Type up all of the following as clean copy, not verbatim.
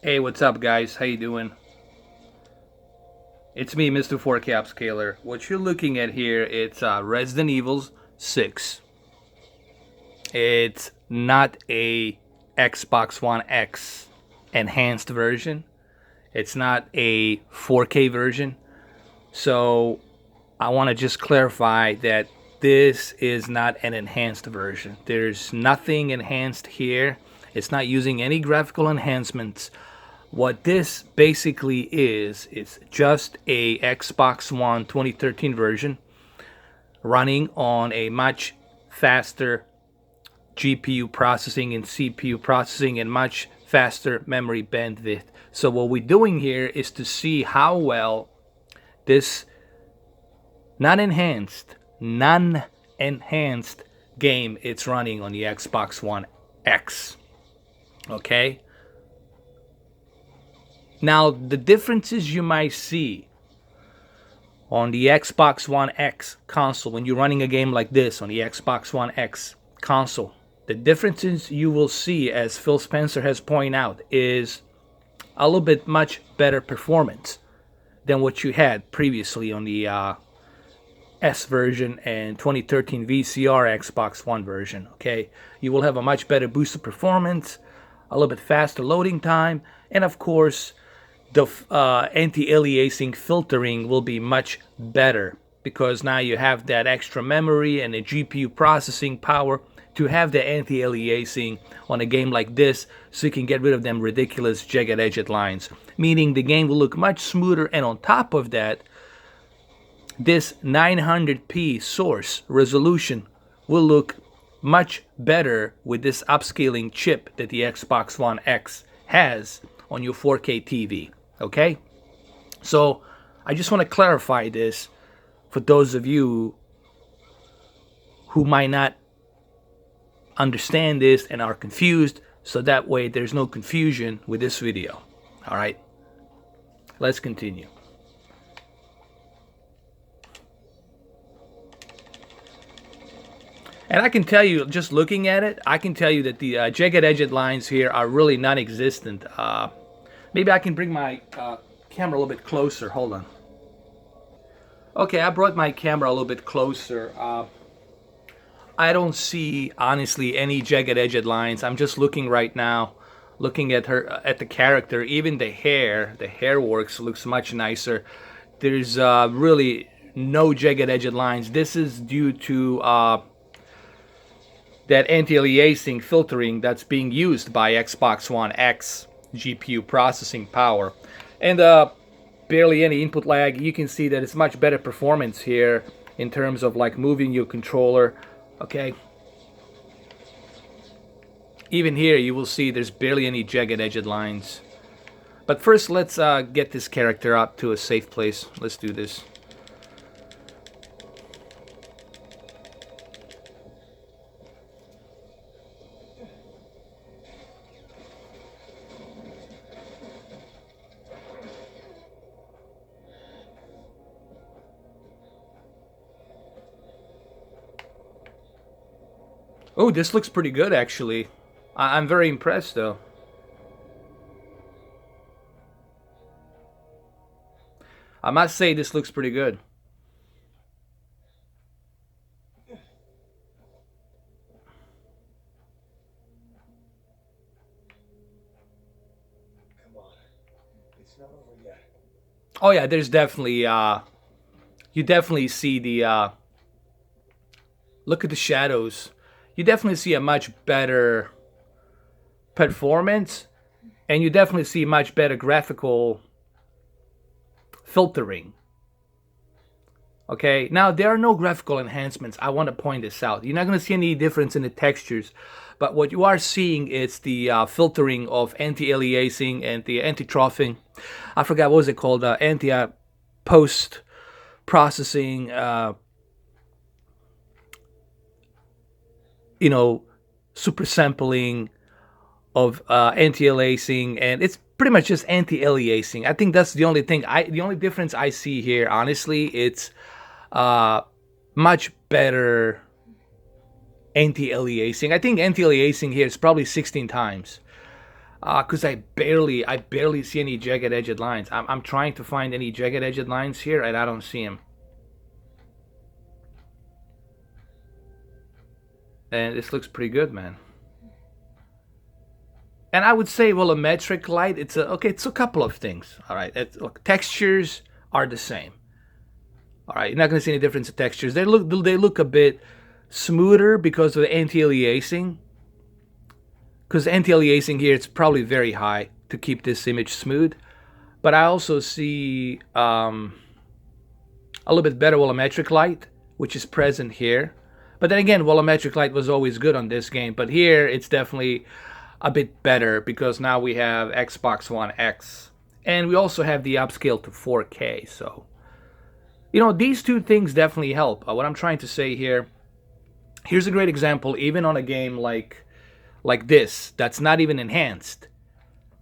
Hey, what's up, guys? How you doing? It's me, Mr. 4K Upscaler. What you're looking at here, it's Resident Evil 6. It's not a Xbox One X enhanced version. It's not a 4K version. So I want to just clarify that this is not an enhanced version. There's nothing enhanced here. It's not using any graphical enhancements. What this basically is, it's just a Xbox One 2013 version running on a much faster GPU processing and CPU processing and much faster memory bandwidth. So what we're doing here is to see how well this non-enhanced game it's running on the Xbox One X. Okay? Now, the differences you might see on the Xbox One X console when you're running a game like this on the Xbox One X console, the differences you will see, as Phil Spencer has pointed out, is a little bit much better performance than what you had previously on the S version and 2013 VCR Xbox One version. Okay, you will have a much better boost of performance, a little bit faster loading time, and of course, the anti-aliasing filtering will be much better because now you have that extra memory and the GPU processing power to have the anti-aliasing on a game like this, so you can get rid of them ridiculous jagged edged lines, meaning the game will look much smoother. And on top of that, this 900p source resolution will look much better with this upscaling chip that the Xbox One X has on your 4K TV. Okay? So I just want to clarify this for those of you who might not understand this and are confused, so that way there's no confusion with this video. All right? Let's continue. And I can tell you, just looking at it, I can tell you that the jagged edged lines here are really non-existent. Maybe I can bring my camera a little bit closer. Hold on. Okay, I brought my camera a little bit closer. I don't see, honestly, any jagged edged lines. I'm just looking right now, looking at the character. Even the hair looks much nicer. There's really no jagged edged lines. This is due to that anti-aliasing filtering that's being used by Xbox One X GPU processing power, and barely any input lag. You can see that it's much better performance here in terms of like moving your controller. Okay, even here you will see there's barely any jagged edged lines. But first, let's get this character up to a safe place. Let's do this. Oh, this looks pretty good, actually. I'm very impressed, though. I must say, this looks pretty good. Come on. It's not over yet. Oh, yeah, there's definitely, you definitely see the, look at the shadows. You definitely see a much better performance, and you definitely see much better graphical filtering. Okay, now there are no graphical enhancements. I want to point this out. You're not going to see any difference in the textures, but what you are seeing is the filtering of anti-aliasing and the anti-troughing. I forgot, what was it called? Post processing. Super sampling of anti-aliasing, and it's pretty much just anti-aliasing. I think that's the only thing. The only difference I see here, honestly, it's much better anti-aliasing. I think anti-aliasing here is probably 16 times. because I barely see any jagged edged lines. I'm trying to find any jagged edged lines here, and I don't see them. And this looks pretty good, man. And I would say, well, a metric light, it's a couple of things. All right, look, textures are the same. All right, you're not gonna see any difference in textures. They look a bit smoother because of the anti-aliasing. Because anti-aliasing here, it's probably very high to keep this image smooth. But I also see a little bit better volumetric light, which is present here. But then again, volumetric light was always good on this game. But here, it's definitely a bit better because now we have Xbox One X. And we also have the upscale to 4K. So, these two things definitely help. What I'm trying to say here, here's a great example, even on a game like this, that's not even enhanced,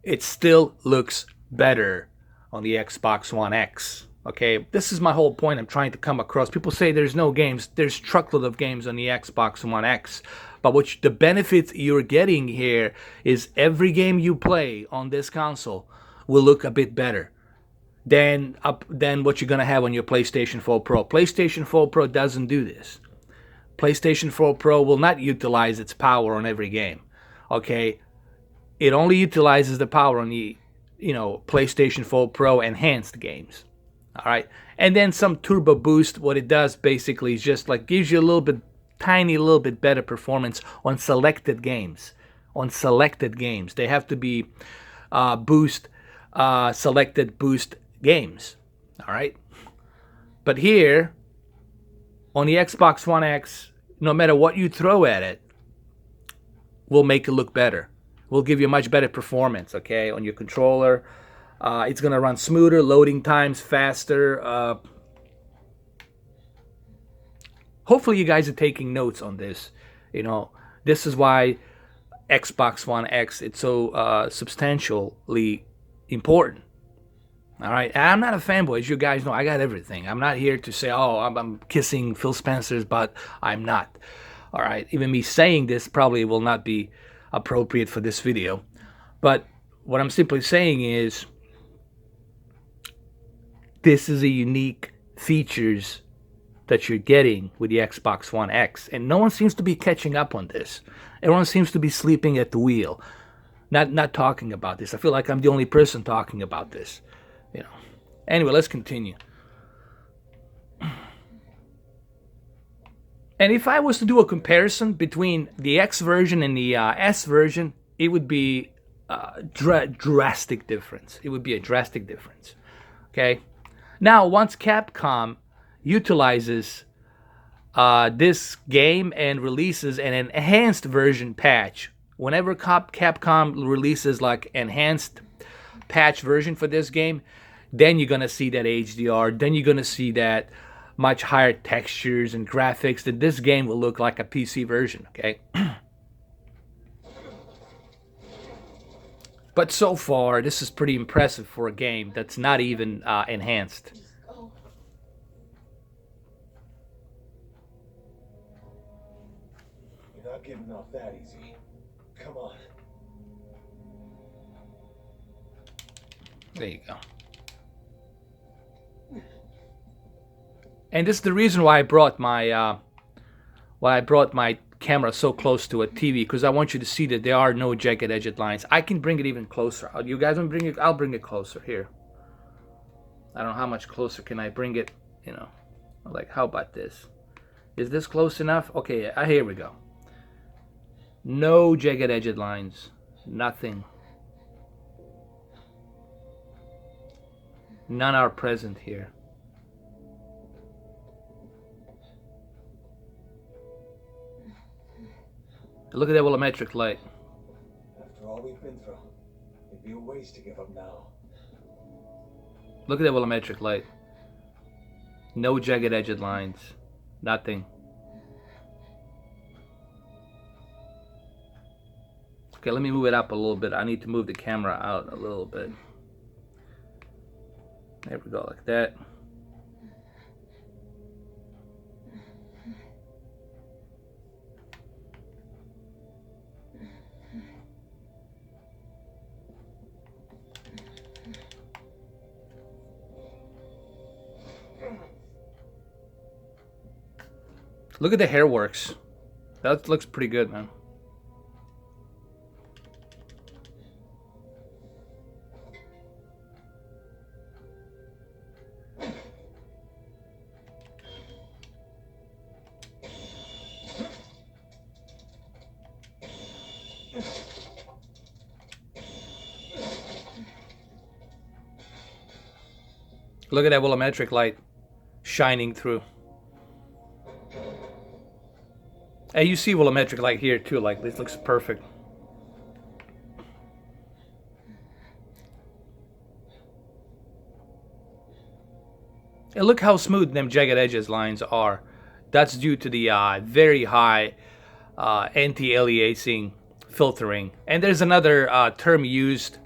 it still looks better on the Xbox One X. Okay, this is my whole point I'm trying to come across. People say there's no games. There's truckload of games on the Xbox One X. But the benefits you're getting here is every game you play on this console will look a bit better than what you're gonna have on your PlayStation 4 Pro. PlayStation 4 Pro doesn't do this. PlayStation 4 Pro will not utilize its power on every game. Okay, it only utilizes the power on the PlayStation 4 Pro enhanced games. All right, and then some turbo boost. What it does basically is just like gives you a little bit better performance on selected games. They have to be selected boost games. All right, but here on the Xbox One X, no matter what you throw at it, will make it look better. Will give you a much better performance, okay, on your controller. It's going to run smoother, loading times faster. Hopefully you guys are taking notes on this. This is why Xbox One X, it's so substantially important. All right, and I'm not a fanboy, as you guys know. I got everything. I'm not here to say, oh, I'm kissing Phil Spencer's butt. I'm not. All right, even me saying this probably will not be appropriate for this video. But what I'm simply saying is, this is a unique features that you're getting with the Xbox One X, and no one seems to be catching up on this. Everyone seems to be sleeping at the wheel, not talking about this. I feel like I'm the only person talking about this. Anyway, let's continue. And if I was to do a comparison between the X version and the S version, it would be a drastic difference. It would be a drastic difference. Okay. Now, once Capcom utilizes this game and releases an enhanced version patch, whenever Capcom releases like enhanced patch version for this game, then you're going to see that HDR, then you're going to see that much higher textures and graphics, that this game will look like a PC version, okay? But so far, this is pretty impressive for a game that's not even enhanced. You're not getting off that easy. Come on. There you go. And this is the reason why I brought my camera so close to a TV, because I want you to see that there are no jagged edged lines. I can bring it even closer. You guys want to bring it? I'll bring it closer here. I don't know how much closer can I bring it. Like, how about this? Is this close enough? Okay, here we go. No jagged edged lines. Nothing. None are present here. Look at that volumetric light. After all we've been through, it'd be a waste to give up now. Look at that volumetric light. No jagged edged lines. Nothing. Okay, let me move it up a little bit. I need to move the camera out a little bit. There we go, like that. Look at the hair works. That looks pretty good, man. Look at that volumetric light shining through. And you see volumetric light here too, like this looks perfect. And look how smooth them jagged edges lines are. That's due to the very high anti-aliasing filtering. And there's another term used.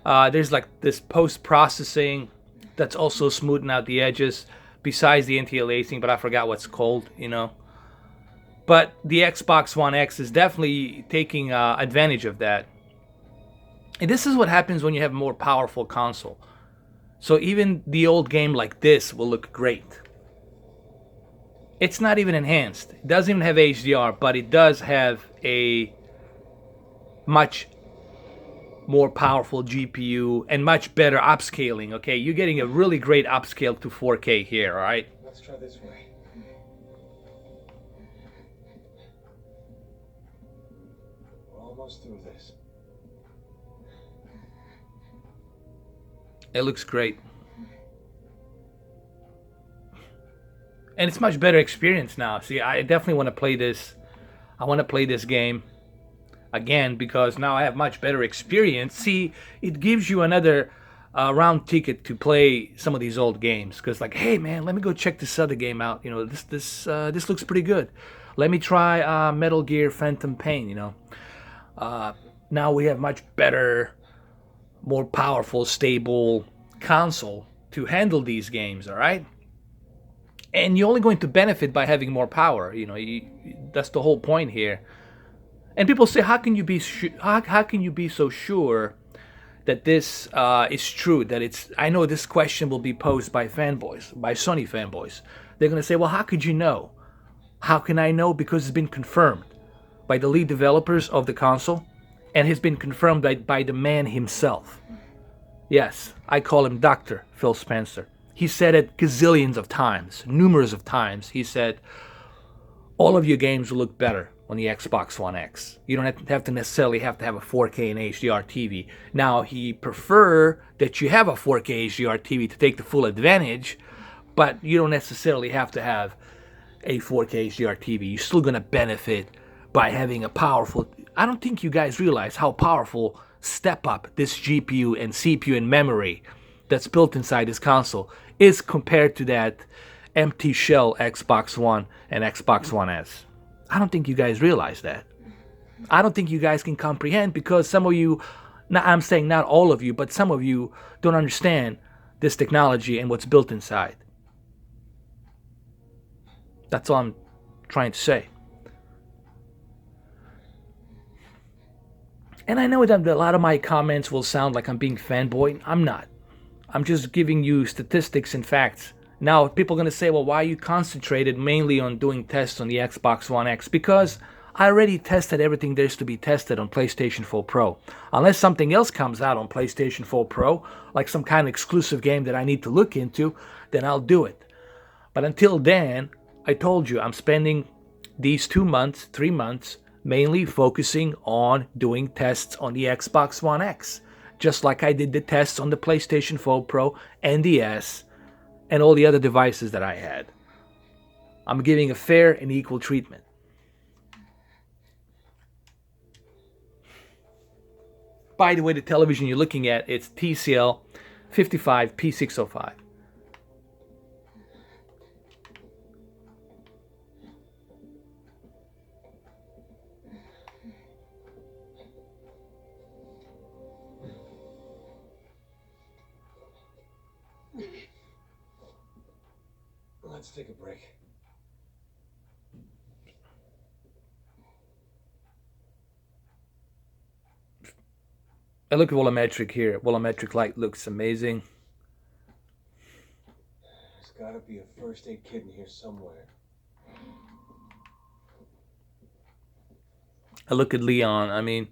There's like this post-processing that's also smoothing out the edges besides the anti-aliasing, but I forgot what's called, you know. But the Xbox One X is definitely taking advantage of that. And this is what happens when you have a more powerful console. So even the old game like this will look great. It's not even enhanced. It doesn't even have HDR, but it does have a much more powerful GPU and much better upscaling. Okay, you're getting a really great upscale to 4K here, all right? Let's try this way. We're almost through this. It looks great. And it's much better experience now. See, I definitely want to play this. I want to play this game again because now I have much better experience. See, it gives you another round ticket to play some of these old games. Because like, hey man, let me go check this other game out. You know, this looks pretty good. Let me try Metal Gear Phantom Pain. You know, now we have much better, more powerful, stable console to handle these games, all right? And you're only going to benefit by having more power. You know, that's the whole point here. And people say, how can you be how can you be so sure that this is true? That it's. I know this question will be posed by fanboys, by Sony fanboys. They're going to say, well, how could you know? How can I know? Because it's been confirmed by the lead developers of the console, and has been confirmed by the man himself. Yes, I call him Dr. Phil Spencer. He said it gazillions of times, numerous of times. He said, all of your games will look better on the Xbox One X. You don't have to necessarily have to have a 4K and HDR TV. Now, he prefer that you have a 4K HDR TV to take the full advantage, but you don't necessarily have to have a 4K HDR TV. You're still going to benefit by having a powerful... I don't think you guys realize how powerful step up this GPU and CPU and memory that's built inside this console is compared to that empty shell Xbox One and Xbox One S. I don't think you guys realize that. I don't think you guys can comprehend because some of you, I'm saying not all of you, but some of you don't understand this technology and what's built inside. That's all I'm trying to say. And I know that a lot of my comments will sound like I'm being fanboy. I'm not. I'm just giving you statistics and facts. Now, people are going to say, well, why are you concentrated mainly on doing tests on the Xbox One X? Because I already tested everything there's to be tested on PlayStation 4 Pro. Unless something else comes out on PlayStation 4 Pro, like some kind of exclusive game that I need to look into, then I'll do it. But until then, I told you, I'm spending these 2 months, 3 months, mainly focusing on doing tests on the Xbox One X. Just like I did the tests on the PlayStation 4 Pro and the S and all the other devices that I had. I'm giving a fair and equal treatment. By the way, the television you're looking at, it's TCL 55 P605. Let's take a break. I look at volumetric here. Volumetric light looks amazing. There's gotta be a first aid kit in here somewhere. I look at Leon. I mean,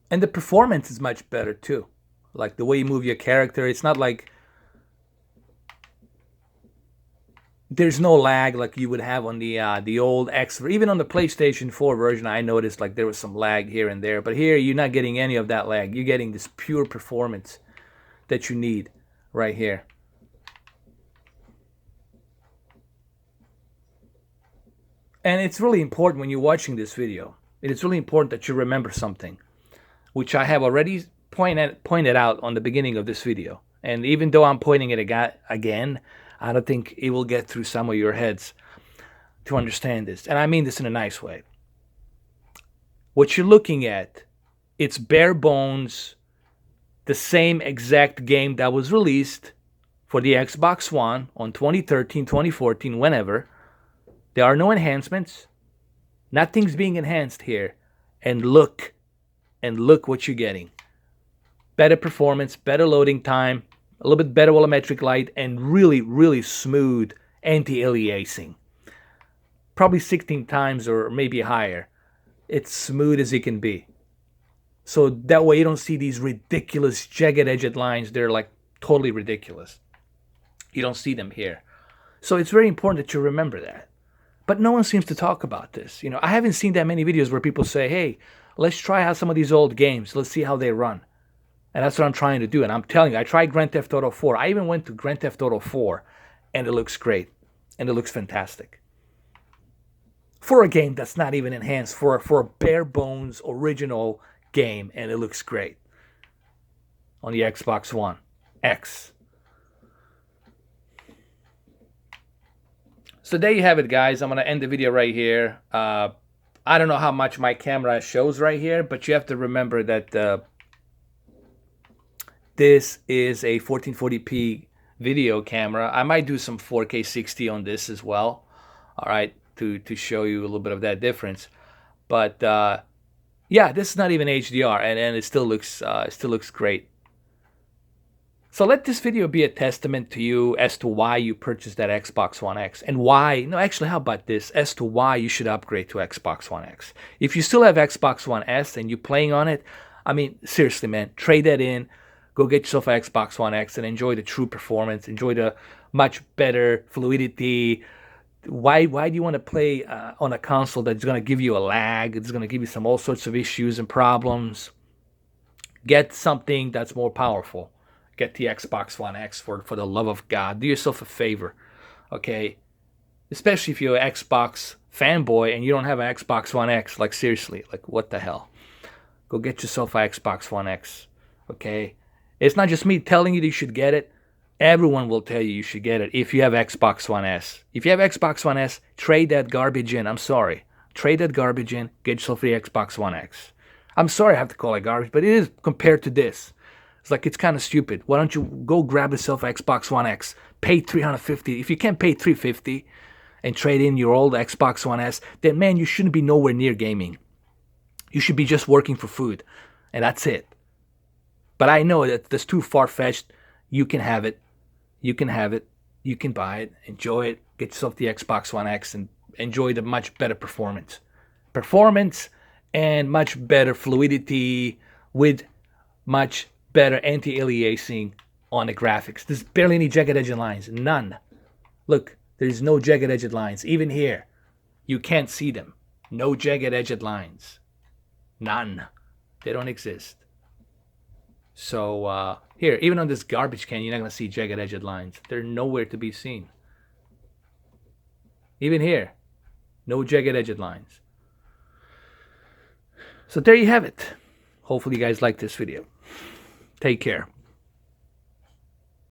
and the performance is much better too. Like the way you move your character, it's not like there's no lag like you would have on the old X, or even on the PlayStation 4 version. I noticed like there was some lag here and there, but here you're not getting any of that lag. You're getting this pure performance that you need right here. And it's really important when you're watching this video. It is really important that you remember something, which I have already pointed out on the beginning of this video. And even though I'm pointing it again, I don't think it will get through some of your heads to understand this. And I mean this in a nice way. What you're looking at, it's bare bones, the same exact game that was released for the Xbox One on 2013, 2014, whenever. There are no enhancements. Nothing's being enhanced here. And look what you're getting. Better performance, better loading time, a little bit better volumetric light, and really, really smooth anti-aliasing. Probably 16 times or maybe higher. It's smooth as it can be. So that way you don't see these ridiculous jagged-edged lines. They're like totally ridiculous. You don't see them here. So it's very important that you remember that. But no one seems to talk about this. You know, I haven't seen that many videos where people say, hey, let's try out some of these old games. Let's see how they run. And that's what I'm trying to do. And I'm telling you, I tried Grand Theft Auto 4. I even went to Grand Theft Auto 4, and it looks great. And it looks fantastic. For a game that's not even enhanced, for a bare bones original game, and it looks great. On the Xbox One X. So there you have it, guys. I'm going to end the video right here. I don't know how much my camera shows right here, but you have to remember that this is a 1440p video camera. I might do some 4K 60 on this as well, all right, to show you a little bit of that difference. But yeah, this is not even HDR, and it still looks great. So let this video be a testament to you as to why you purchased that Xbox One X, and why, no, actually, how about this, as to why you should upgrade to Xbox One X. If you still have Xbox One S and you're playing on it, I mean, seriously, man, trade that in, go get yourself an Xbox One X and enjoy the true performance, enjoy the much better fluidity. Why do you want to play on a console that's going to give you a lag, it's going to give you some all sorts of issues and problems? Get something that's more powerful. Get the Xbox One X for the love of God. Do yourself a favor, okay? Especially if you're an Xbox fanboy and you don't have an Xbox One X. Like, seriously, like, what the hell? Go get yourself an Xbox One X, okay? It's not just me telling you that you should get it. Everyone will tell you should get it if you have Xbox One S. If you have Xbox One S, trade that garbage in. I'm sorry. Trade that garbage in. Get yourself the Xbox One X. I'm sorry I have to call it garbage, but it is compared to this. It's like, it's kind of stupid. Why don't you go grab yourself Xbox One X, pay $350. If you can't pay $350 and trade in your old Xbox One S, then man, you shouldn't be nowhere near gaming. You should be just working for food, and that's it. But I know that that's too far-fetched. You can have it. You can have it. You can buy it. Enjoy it. Get yourself the Xbox One X and enjoy the much better performance. Performance and much better fluidity with much better anti-aliasing on the graphics. There's barely any jagged edge lines. None. Look, there's no jagged edge lines. Even here, you can't see them. No jagged edge lines. None. They don't exist. So here, even on this garbage can, you're not going to see jagged edge lines. They're nowhere to be seen. Even here, no jagged edge lines. So there you have it. Hopefully you guys like this video. Take care.